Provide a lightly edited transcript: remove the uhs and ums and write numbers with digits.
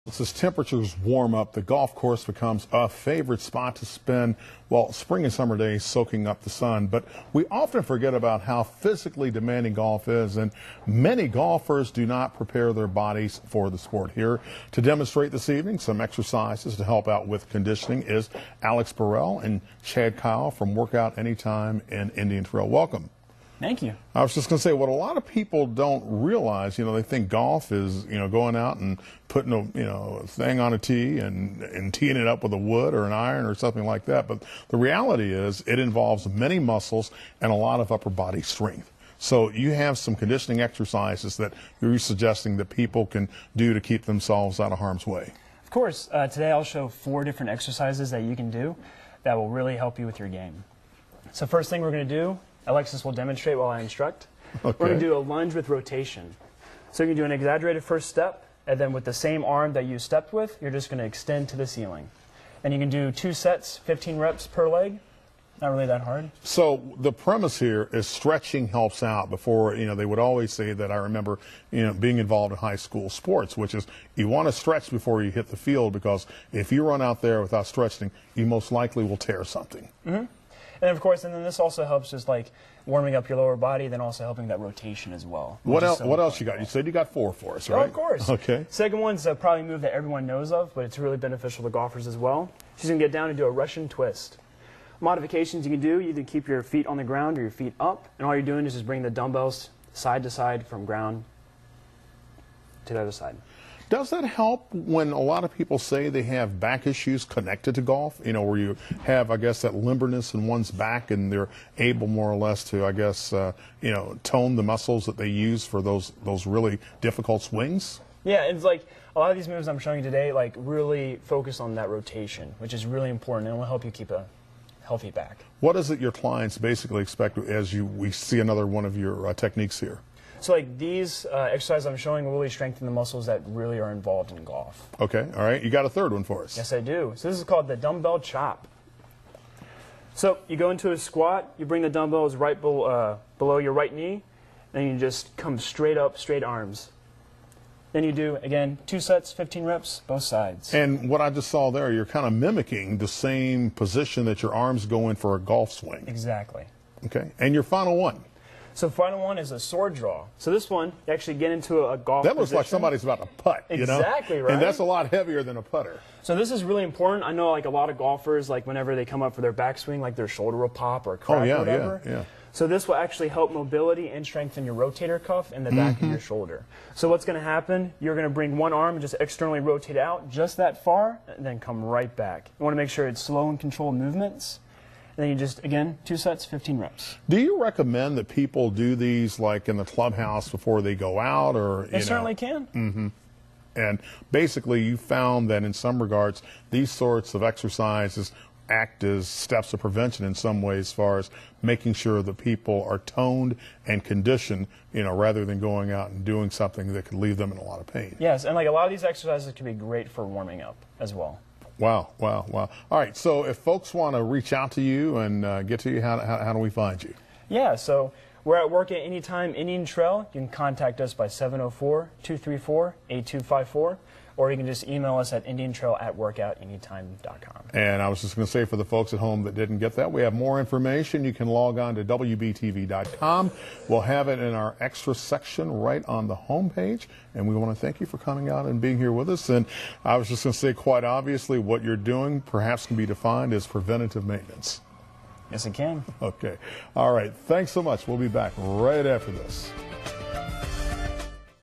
As temperatures warm up, the golf course becomes a favorite spot to spend, well, spring and summer days soaking up the sun. But we often forget about how physically demanding golf is, and many golfers do not prepare their bodies for the sport. Here to demonstrate this evening some exercises to help out with conditioning is Alex Burrell and Chad Kyle from Workout Anytime in Indian Trail. Welcome. Thank you. I was just going to say, what a lot of people don't realize, they think golf is, going out and putting a thing on a tee and teeing it up with a wood or an iron or something like that. But the reality is it involves many muscles and a lot of upper body strength. So you have some conditioning exercises that you're suggesting that people can do to keep themselves out of harm's way. Of course. Today I'll show 4 different exercises that you can do that will really help you with your game. So first thing we're going to do, Alexis will demonstrate while I instruct. Okay. We're going to do a lunge with rotation. So you can do an exaggerated first step, and then with the same arm that you stepped with, you're just going to extend to the ceiling. And you can do 2 sets, 15 reps per leg. Not really that hard. So the premise here is stretching helps out. Before, they would always say that. I remember, being involved in high school sports, which is you want to stretch before you hit the field, because if you run out there without stretching, you most likely will tear something. Mm-hmm. And of course, and then this also helps just like warming up your lower body, then also helping that rotation as well. What else you got? You said you got 4 for us, right? Oh, of course. Okay. Second one's probably a move that everyone knows of, but it's really beneficial to golfers as well. She's going to get down and do a Russian twist. Modifications you can do, you either keep your feet on the ground or your feet up, and all you're doing is just bring the dumbbells side to side from ground to the other side. Does that help when a lot of people say they have back issues connected to golf? Where you have, I guess, that limberness in one's back, and they're able more or less to, I guess, tone the muscles that they use for those really difficult swings? Yeah, it's like a lot of these moves I'm showing you today, like really focus on that rotation, which is really important, and it will help you keep a healthy back. What is it your clients basically expect as we see another one of your techniques here? So like these exercises I'm showing will really strengthen the muscles that really are involved in golf. Okay, all right. You got a third one for us. Yes, I do. So this is called the dumbbell chop. So you go into a squat, you bring the dumbbells right below your right knee, and you just come straight up, straight arms. Then you do, again, 2 sets, 15 reps, both sides. And what I just saw there, you're kind of mimicking the same position that your arms go in for a golf swing. Exactly. Okay, and your final one? So the final one is a sword draw. So this one, you actually get into a golf That looks position. like somebody's about to putt, Exactly, right? And that's a lot heavier than a putter. So this is really important. I know like a lot of golfers, like whenever they come up for their backswing, like their shoulder will pop or crack or whatever. Yeah. So this will actually help mobility and strengthen your rotator cuff in the back of your shoulder. So what's going to happen, you're going to bring one arm and just externally rotate out just that far, and then come right back. You want to make sure it's slow and controlled movements. And then you just, again, 2 sets, 15 reps. Do you recommend that people do these like in the clubhouse before they go out, or They certainly can. Mm-hmm. And basically you found that in some regards these sorts of exercises act as steps of prevention in some ways, as far as making sure that people are toned and conditioned, rather than going out and doing something that could leave them in a lot of pain. Yes, and like a lot of these exercises can be great for warming up as well. Wow, wow, wow. All right, so if folks want to reach out to you and get to you, how do we find you? Yeah, so we're at Work at Anytime Indian Trail. You can contact us by 704-234-8254, or you can just email us at indiantrail@workoutanytime.com. And I was just going to say, for the folks at home that didn't get that, we have more information. You can log on to WBTV.com. We'll have it in our extra section right on the home page. And we want to thank you for coming out and being here with us. And I was just going to say, quite obviously, what you're doing perhaps can be defined as preventative maintenance. Yes, it can. Okay. All right. Thanks so much. We'll be back right after this.